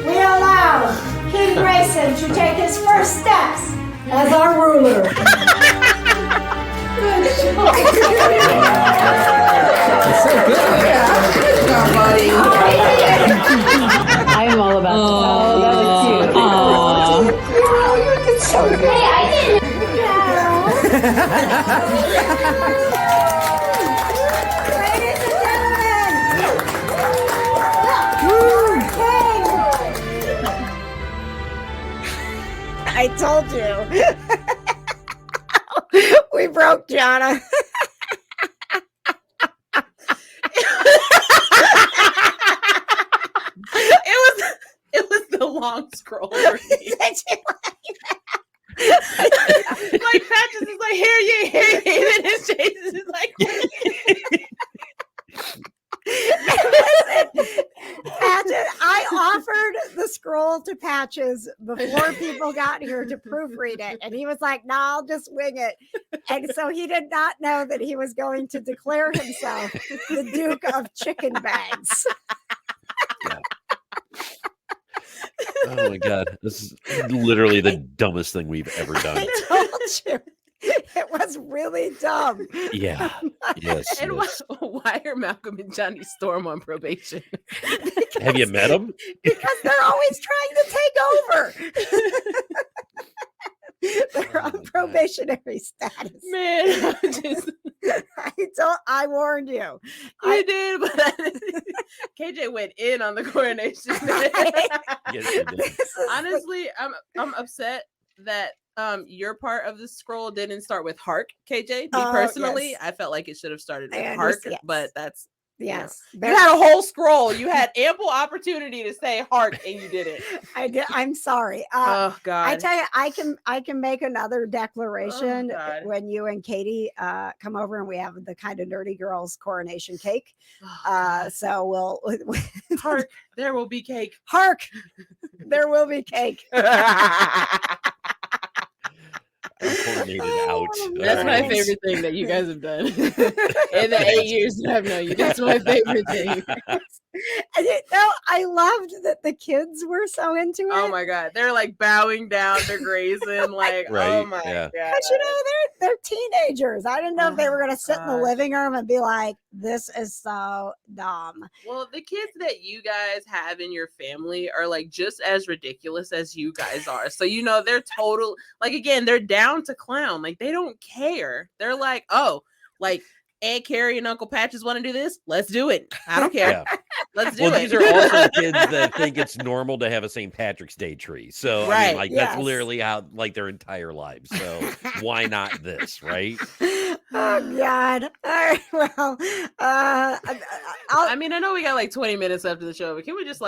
we allow King Grayson to take his first steps as our ruler. Good job, buddy. I'm all about that. That was cute. You did so good. Hey, I Ladies and gentlemen, I told you. We broke Jonna. It was the long scroll for me. Like Patches is like, hear ye, and then his Jason is like, Patches, I offered the scroll to Patches before people got here to proofread it, and he was like, "No, I'll just wing it." And so he did not know that he was going to declare himself the Duke of Chicken Bags. Oh my god, this is literally the dumbest thing we've ever done. I told you. It was really dumb. Yeah. Yes. And yes. why are Malcolm and Johnny Storm on probation? Have you met him? Because they're always trying to take over. They're on probationary status. Man, I warned you. I did, but KJ went in on the coronation. Yes, you did. Honestly, I'm upset that your part of the scroll didn't start with Hark, KJ. Me personally, yes. I felt like it should have started with I Hark, understand. but that's Yes. you had a whole scroll. You had ample opportunity to say Hark, and you didn't. I did. I'm sorry. Oh God! I tell you, I can make another declaration God. when you and Katie come over and we have the kind of nerdy girls coronation cake. So we'll Hark, there will be cake. Hark, there will be cake. I'm coronated out. That's my Alright. favorite thing that you guys have done in the 8 years that I've known you. That's my favorite thing. I loved that the kids were so into it. Oh my God, they're like bowing down to Grayson, like, oh Right, my yeah. God. Because they're teenagers. I didn't know if they were going to sit in the God. living room and be like, "This is so dumb." Well, the kids that you guys have in your family are like just as ridiculous as you guys are. So they're total like again, they're down to clown. Like they don't care. They're like, oh, like Aunt Carrie and Uncle Patches want to do this. Let's do it. I don't care. Yeah. Let's do Well, it. these are also kids that think it's normal to have a St. Patrick's Day tree. So I Right, mean, like yes. that's literally how like their entire lives. So why not this, right? Oh God! All right, well, I mean, I know we got like 20 minutes left of the show, but can we just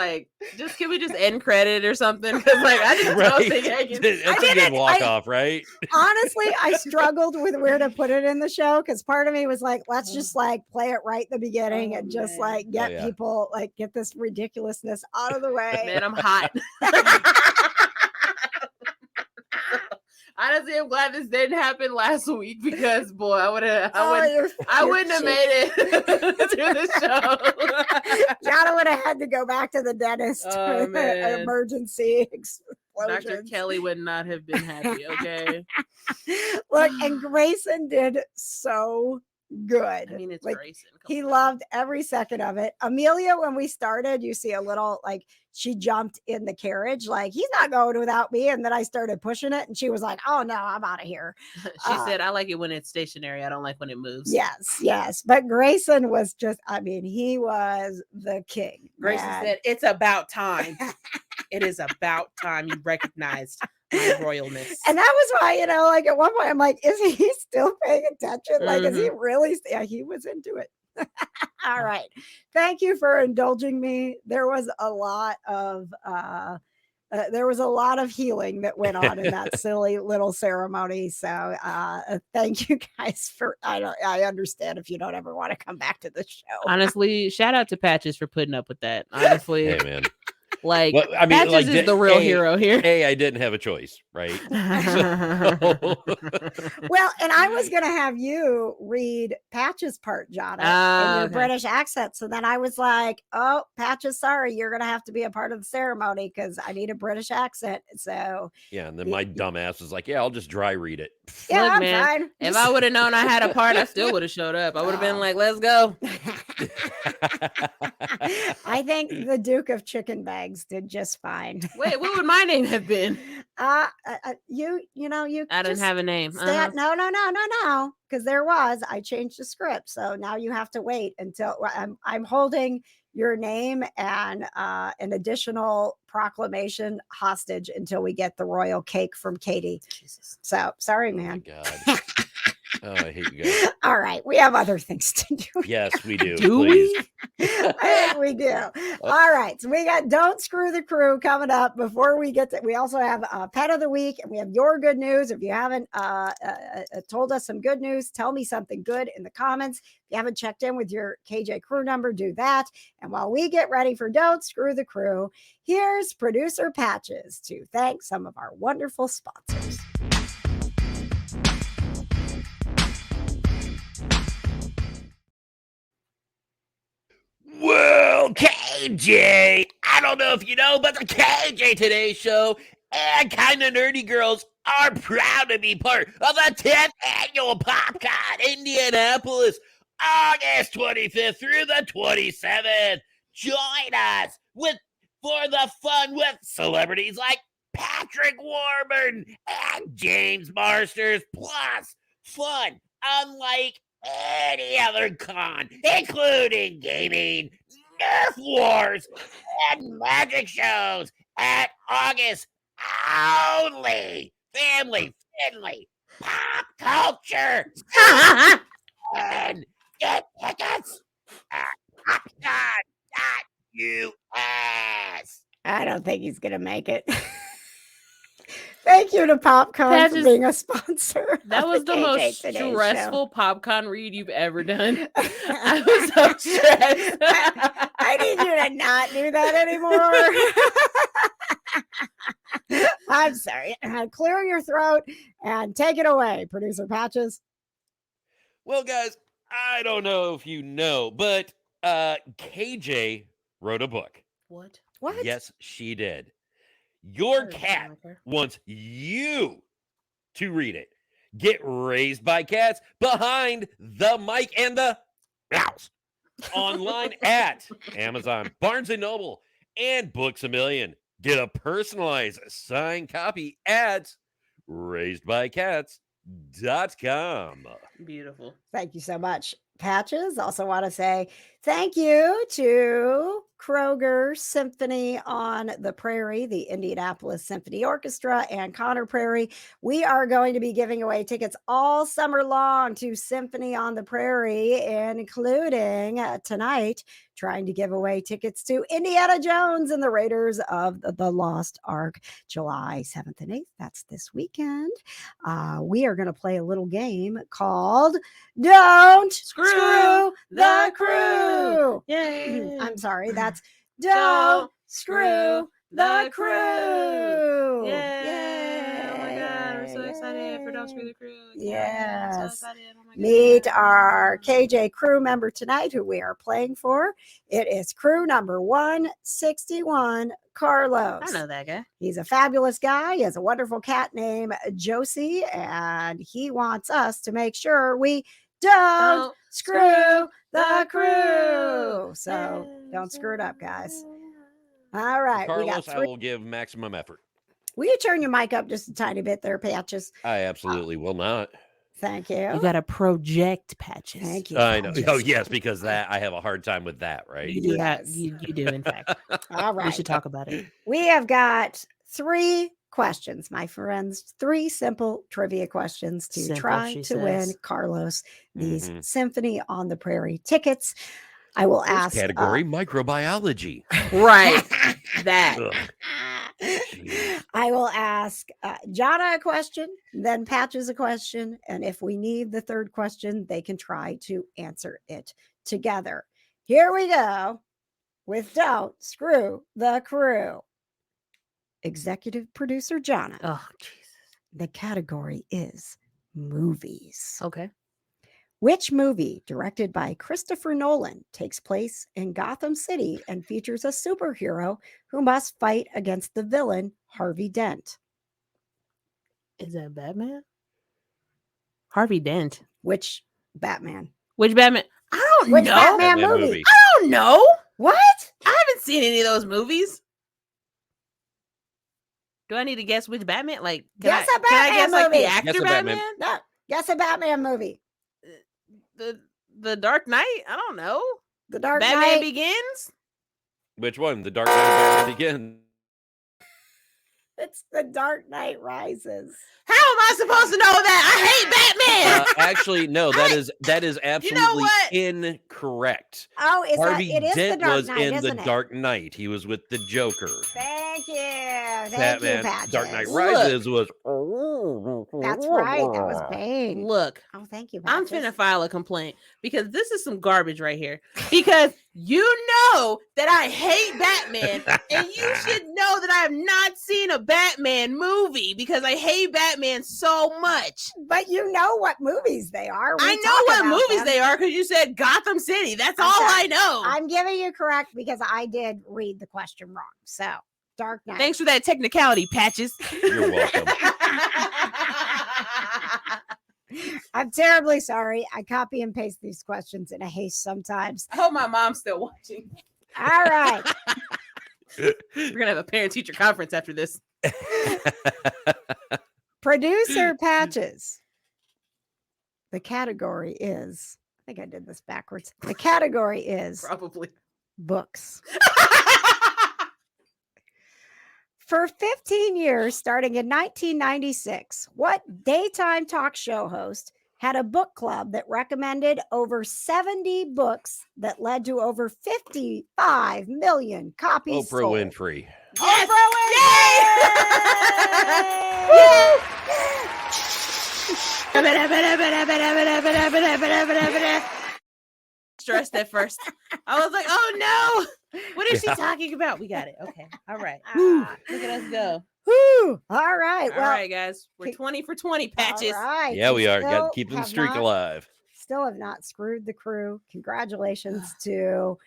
end credit or something? Because like I just don't think I can. That's a good walk off, right? honestly, I struggled with where to put it in the show because part of me was like, let's just like play it right at the beginning and just man. like get yeah. people like get this ridiculousness out of the way. Man, I'm hot. Honestly, I'm glad this didn't happen last week because boy, I wouldn't have made it through the show. Jana would have had to go back to the dentist Oh, for man. an emergency explosion. Dr. Kelly would not have been happy, okay? Look, and Grayson did so good. I mean, it's like, Grayson. Come he on. loved every second of it. Amelia, when we started, you see a little like she jumped in the carriage, like he's not going without me. And then I started pushing it, and she was like, "Oh no, I'm out of here." She said, "I like it when it's stationary. I don't like when it moves." Yes. But Grayson was just, I mean, he was the king. Grayson man. said, "It's about time. It is about time you recognized my royalness." And that was why, like at one point I'm like, is he still paying attention? Like, is he Mm-hmm. really? Yeah, he was into it. All right. Thank you for indulging me. There was a lot of healing that went on in that silly little ceremony. So thank you guys for, I understand if you don't ever want to come back to the show. Honestly, shout out to Patches for putting up with that. Honestly, Hey man. like Well, I mean, Patches like, is the real hero here. I didn't have a choice, right? Well, and I was going to have you read Patch's part, Jana, in your okay. British accent. So then I was like, oh, Patches, sorry, you're going to have to be a part of the ceremony because I need a British accent. So Yeah, and then my dumbass was like, "Yeah, I'll just dry read it." yeah, Look, I'm man, fine. if I would have known I had a part, I still would have showed up. I would have been like, "Let's go." I think the Duke of Chicken Bags did just fine. Wait, what would my name have been? You I didn't just have a name. no, because there was. I changed the script, so now you have to wait until I'm holding your name and an additional proclamation hostage until we get the royal cake from Katie. Jesus. So sorry, Oh my man. god. Oh, I hate you guys. All right, we have other things to do. Yes, we do. Do Please. I think we do. All right. So we got Don't Screw the Crew coming up. Before we get to, we also have Pet of the Week, and we have your good news. If you haven't told us some good news, tell me something good in the comments. If you haven't checked in with your KJ crew number, do that. And while we get ready for Don't Screw the Crew, here's producer Patches to thank some of our wonderful sponsors. Well, KJ, KJ. I don't know if you know, but the KJ Today Show and Kinda Nerdy Girls are proud to be part of the 10th annual PopCon Indianapolis, August 25th through the 27th. Join us for the fun with celebrities like Patrick Warburton and James Marsters, plus fun unlike any other con, including gaming, Nerf Wars, and magic shows at August only. Family friendly pop culture. And get tickets at popcon.us. I don't think he's going to make it. Thank you to PopCon That for just- being a sponsor. That of was the KJ most Today Show. stressful PopCon read you've ever done. I was so stressed. I need you to not do that anymore. I'm sorry. Clear your throat and take it away, producer Patches. Well, guys, I don't know if you know, but KJ wrote a book. What? What? Yes, she did. Your That doesn't cat sound like her. wants you to read it. Get Raised by Cats behind the mic and the mouse. Online at Amazon, Barnes & Noble, and Books A Million. Get a personalized signed copy at raisedbycats.com. Beautiful. Thank you so much, Patches. Also want to say thank you to Kroger Symphony on the Prairie, the Indianapolis Symphony Orchestra, and Connor Prairie. We are going to be giving away tickets all summer long to Symphony on the Prairie, including tonight, trying to give away tickets to Indiana Jones and the Raiders of the Lost Ark, July 7th and 8th. That's this weekend. We are going to play a little game called Don't Screw the Crew. Yay. I'm sorry, that's Don't Screw the Crew. Yay. Oh my God. I'm so excited for Don't Screw the Crew. Yes. I'm so excited. Oh my God. Meet our KJ crew member tonight who we are playing for. It is crew number 161, Carlos. I know that guy. He's a fabulous guy. He has a wonderful cat named Josie, and he wants us to make sure we don't screw the crew. So don't screw it up, guys. All right. We got Carlos, I three. will give maximum effort. Will you turn your mic up just a tiny bit there, Patches? I absolutely will not. Thank you. You got to project, Patches. Thank you. I know. Patches. Oh, yes, because that I have a hard time with that, right? You do have, Yes. you do, in fact. All right. We should talk about it. We have got 3 questions, my friends. 3 simple trivia questions to Simple, try she to win says. Carlos these Mhm. Symphony on the Prairie tickets. I will First ask. category, microbiology. Right. That. Ugh. Jeez. I will ask Jana a question, then Patches a question, and if we need the third question, they can try to answer it together. Here we go with Don't Screw the Crew. Executive producer Jana. Oh, Jesus. The category is movies. Okay. Which movie, directed by Christopher Nolan, takes place in Gotham City and features a superhero who must fight against the villain Harvey Dent? Is that Batman? Harvey Dent. Which Batman? Which Batman? I don't Which know. Batman Batman movie? movie. I don't know. What? I haven't seen any of those movies. Do I need to guess which Batman? Like, Guess a can I guess Batman like the movie. actor Guess a Batman. Batman? No, guess a Batman movie. The Dark Knight? I don't know. The Dark Batman Knight. Begins? Which one? The Dark Knight of Batman Begins. It's The Dark Knight Rises. How am I supposed to know that? I hate Batman. Actually, no, that is absolutely what? incorrect. Oh, is Harvey that it is Dent The Dark was Knight, in isn't The it? Dark Knight. He was with the Joker. Thank you. Thank Batman, you, Patches. Dark Knight Look. Rises was. That's right. That was Bane. Look, Oh, thank you. I'm Patches. finna file a complaint because this is some garbage right here. Because you know that I hate Batman, and you should know that I have not seen a Batman movie because I hate Batman so much. But you know what movies they are. We I know talk what about movies them. they are because you said Gotham City. That's Okay. all I know. I'm giving you correct because I did read the question wrong. So, Dark Knight. Thanks for that technicality, Patches. You're welcome. I'm terribly sorry. I copy and paste these questions in a haste sometimes. I hope my mom's still watching. All right. We're gonna have a parent-teacher conference after this. Producer Patches. The category is, I think I did this backwards. The category is Probably. books. For 15 years, starting in 1996, what daytime talk show host had a book club that recommended over 70 books that led to over 55 million copies Oprah sold? Winfrey. Yes! Stressed at first. I was like, oh no. What is she talking about? We got it. Okay. All right. Look at us go. Whew. All right. All Well, right, guys. We're 20 for 20 Patches. all right. Yeah, we are. Got Still to keep the have streak not- alive. Still have not screwed the crew. Congratulations to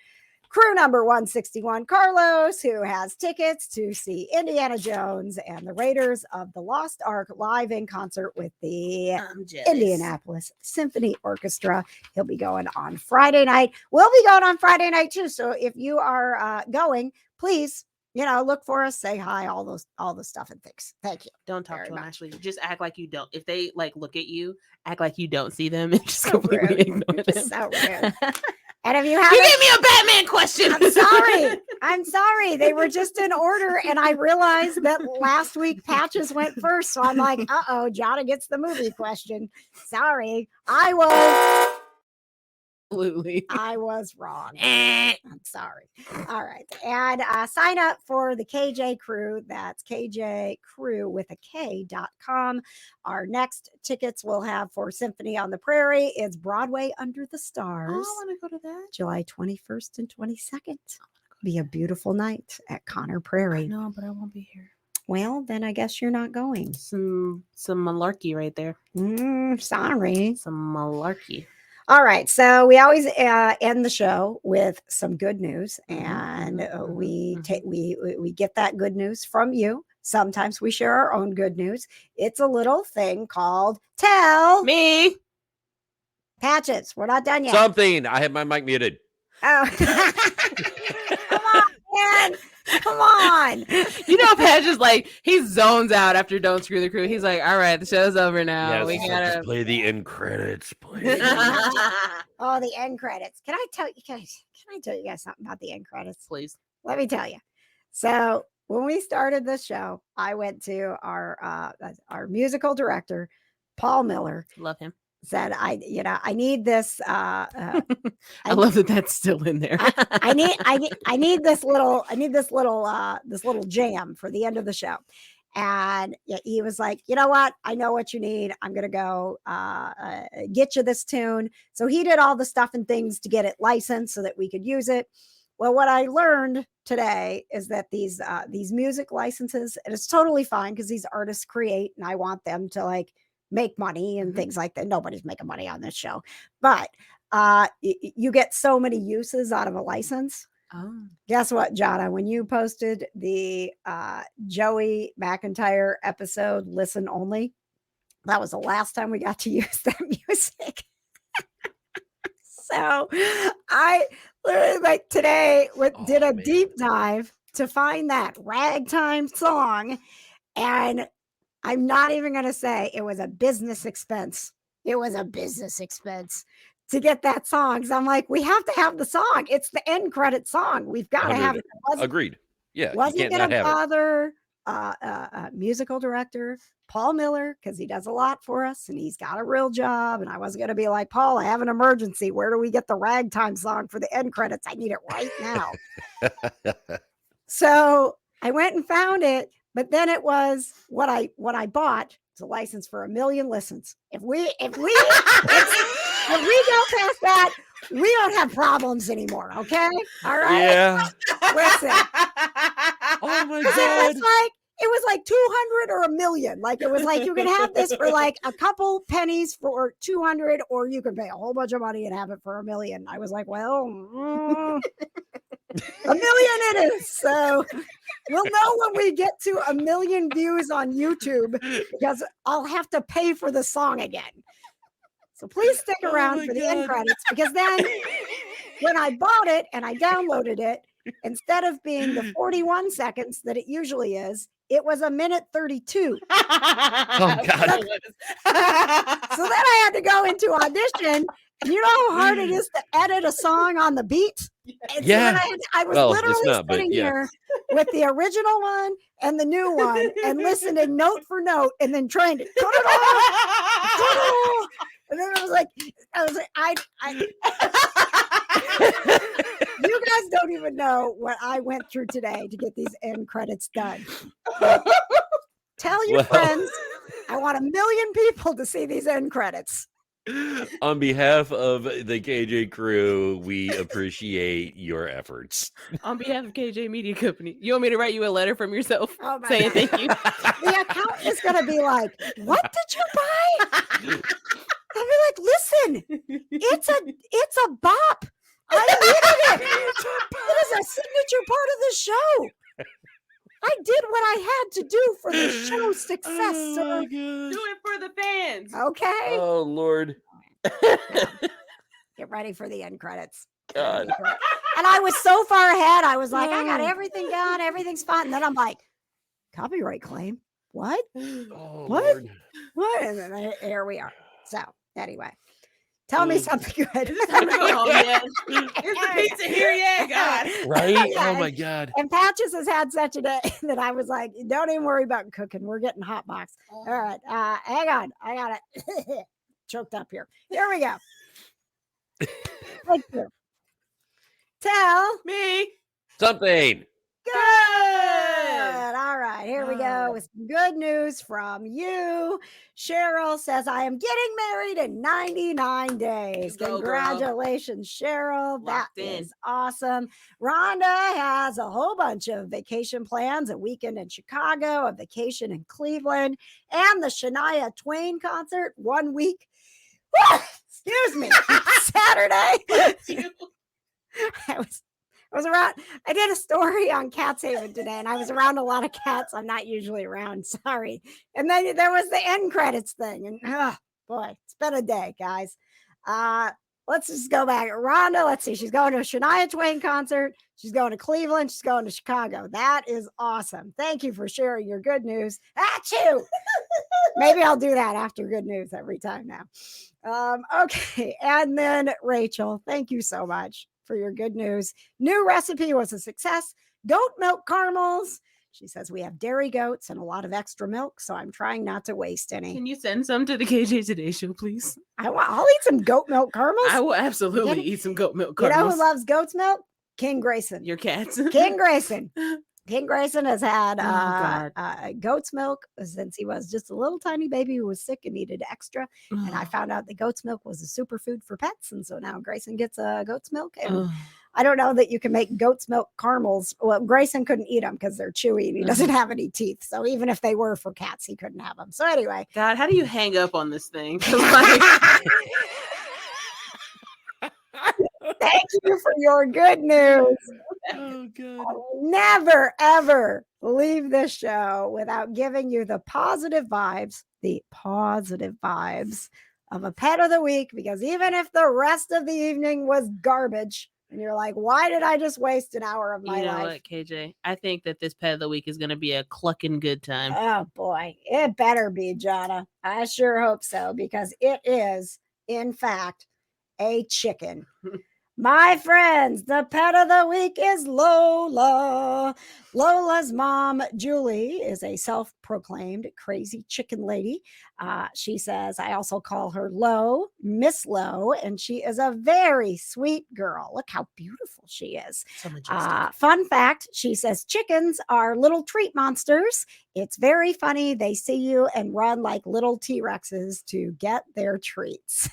crew number 161, Carlos, who has tickets to see Indiana Jones and the Raiders of the Lost Ark live in concert with the I'm jealous. Indianapolis Symphony Orchestra. He'll be going on Friday night. We'll be going on Friday night too. So if you are going, please, look for us, say hi, all the stuff and things. Thank you. Don't talk very to them, much. actually. Just act like you don't. If they look at you, act like you don't see them and just So completely rude. ignore them. Just so rude. And if you You haven't, gave me a Batman question. I'm sorry. I'm sorry. They were just in order. And I realized that last week Patches went first. So I'm like, Jonna gets the movie question. Sorry. Absolutely. I was wrong. Eh. I'm sorry. All right. And sign up for the KJ Crew. That's KJ Crew with a K.com. Our next tickets we'll have for Symphony on the Prairie is Broadway Under the Oh, Stars, I want to go to that. July 21st and 22nd. Be a beautiful night at Connor Prairie. No, but I won't be here. Well, then I guess you're not going. Some malarkey right there. Sorry. Some malarkey. All right. So we always end the show with some good news, and we get that good news from you. Sometimes we share our own good news. It's a little thing called Tell Me. Patches. We're not done yet. Something. I have my mic muted. Oh. Come on, man. Come on. You know, Patch is like, he zones out after Don't Screw the Crew. He's like, all right, the show's over now. Yes, We just gotta play the end credits, please. Oh, the end credits. Can I tell you guys something about the end credits? Please. Let me tell you. So when we started this show, I went to our musical director, Paul Miller, Love him. said, I need this. I love that that's still in there. I need this little jam for the end of the show. And he was like, you know what? I know what you need. I'm going to go get you this tune. So he did all the stuff and things to get it licensed so that we could use it. Well, what I learned today is that these music licenses, and it's totally fine because these artists create and I want them to make money and things like that. Nobody's making money on this show, but you get so many uses out of a license. Oh. Guess what, Jonna? When you posted the Joey McIntyre episode, Listen Only, that was the last time we got to use that music. So I literally today did a deep dive to find that ragtime song. And I'm not even going to say it was a business expense. It was a business expense to get that song. Because I'm like, we have to have the song. It's the end credit song. We've got to have it. Agreed. Yeah. Wasn't going to bother musical director Paul Miller because he does a lot for us and he's got a real job. And I wasn't going to be like, Paul, I have an emergency. Where do we get the ragtime song for the end credits? I need it right now. So I went and found it. But then it was what I bought It's a license for 1 million listens. If we go past that, we don't have problems anymore. Okay. All right. Yeah. Listen. Oh my It God. was like 200 or 1 million. Like it was like you can have this for like a couple pennies for 200, or you could pay a whole bunch of money and have it for 1 million. I was like, well, 1 million it is. So we'll know when we get to 1 million views on YouTube, because I'll have to pay for the song again. So please stick around for the end credits, because then when I bought it and I downloaded it, instead of being the 41 seconds that it usually is, it was 1:32. Oh God. So then I had to go into Audition, and you know how hard it is to edit a song on the beat? And Yeah. So I was Well, it's literally not, but sitting yeah. here with the original one and the new one and listening note for note, and then trying to cut it off. And then I was like, you guys don't even know what I went through today to get these end credits done. Tell your friends, I want 1 million people to see these end credits. On behalf of the KJ crew, we appreciate your efforts. On behalf of KJ Media Company, you want me to write you a letter from yourself saying God. thank you? The account is going to be like, what did you buy? I'll be like, listen, it's a bop. I needed it. It is a signature part of the show. I did what I had to do for the show's success, sir. Do it for the fans. Okay. Oh Lord. Get ready for the end credits. God. And I was so far ahead. I was like, I got everything done. Everything's fine. And then I'm like, copyright claim. What? Oh, What? Lord. What? And then here we are. So anyway, tell me something good. Is the pizza here yet? God. Right? Yeah, Oh my God. And Patches has had such a day that I was like, don't even worry about cooking. We're getting hot box. All right. Hang on. I got it choked up here. Here we go. Thank you. Tell me something good. All right. Here we go with some good news from you. Cheryl says, I am getting married in 99 days. Go, Congratulations, Cheryl. That Locked in. is awesome. Rhonda has a whole bunch of vacation plans, a weekend in Chicago, a vacation in Cleveland, and the Shania Twain concert 1 week. Excuse me. Saturday. I was around. I did a story on Cats Haven today, and I was around a lot of cats I'm not usually around. Sorry. And then there was the end credits thing, and boy, it's been a day, guys. Let's just go back. Rhonda, let's see. She's going to a Shania Twain concert. She's going to Cleveland. She's going to Chicago. That is awesome. Thank you for sharing your good news. Achoo! Maybe I'll do that after good news every time now. Okay. And then Rachel, thank you so much for your good news. New recipe was a success. Goat milk caramels. She says we have dairy goats and a lot of extra milk, so I'm trying not to waste any. Can you send some to the KJ Today Show, please? I'll eat some goat milk caramels. I will absolutely eat some goat milk caramels. You know who loves goat's milk? King Grayson. Your cats. King Grayson. King Grayson has had goat's milk since he was just a little tiny baby who was sick and needed extra. And I found out that goat's milk was a superfood for pets. And so now Grayson gets goat's milk. And I don't know that you can make goat's milk caramels. Well, Grayson couldn't eat them because they're chewy and he doesn't have any teeth. So even if they were for cats, he couldn't have them. So anyway. God, how do you hang up on this thing? Thank you for your good news. Oh, God. I'll never, ever leave this show without giving you the positive vibes of a pet of the week, because even if the rest of the evening was garbage and you're like, why did I just waste an hour of my you know life? what, KJ? I think that this pet of the week is going to be a clucking good time. Oh boy, it better be, Jonna. I sure hope so, because it is, in fact, a chicken. My friends, the pet of the week is Lola. Lola's mom, Julie, is a self-proclaimed crazy chicken lady. She says, I also call her Lo, Miss Lo, and she is a very sweet girl. Look how beautiful she is. So majestic. Fun fact, she says chickens are little treat monsters, It's very funny. They see you and run like little T-Rexes to get their treats.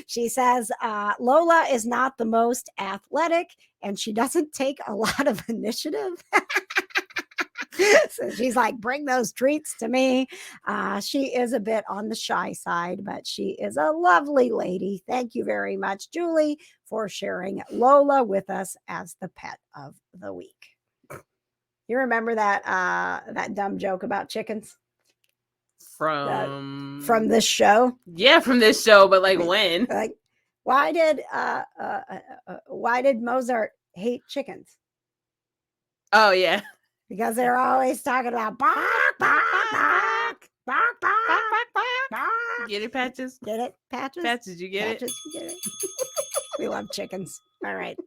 She says, Lola is not the most athletic and she doesn't take a lot of initiative. So she's like, bring those treats to me. She is a bit on the shy side, but she is a lovely lady. Thank you very much, Julie, for sharing Lola with us as the pet of the week. You remember that dumb joke about chickens from this show? Yeah, from this show, but like when? Like, why did Mozart hate chickens? Oh yeah. Because they're always talking about bark, bark, bark, bark, bark, bark. Get it, Patches? Get it, Patches? Patches, you get Patches, you get it? We love chickens. All right.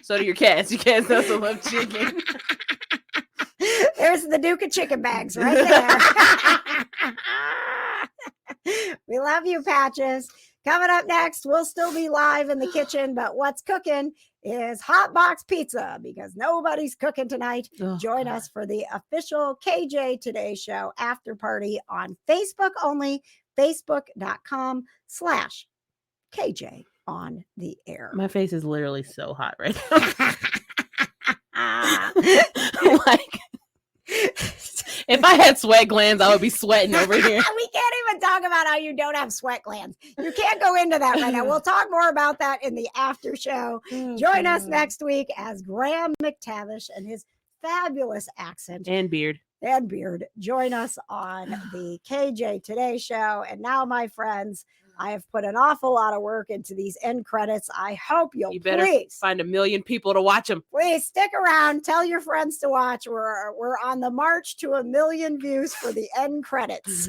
So do your cats. Your cats also love chicken. There's the Duke of Chicken Bags right there. We love you, Patches. Coming up next, we'll still be live in the kitchen, but what's cooking is hot box pizza because nobody's cooking tonight. Join us for the official KJ Today Show after party on Facebook only, facebook.com/KJ on the air. My face is literally so hot right now. Like, if I had sweat glands, I would be sweating over here. We can't even talk about how you don't have sweat glands. You can't go into that right now. We'll talk more about that in the after show. Join us next week as Graham McTavish and his fabulous accent and beard join us on the KJ Today Show. And now, my friends, I have put an awful lot of work into these end credits. I hope you better please find 1 million people to watch them. Please stick around. Tell your friends to watch. We're on the march to 1 million views for the end credits.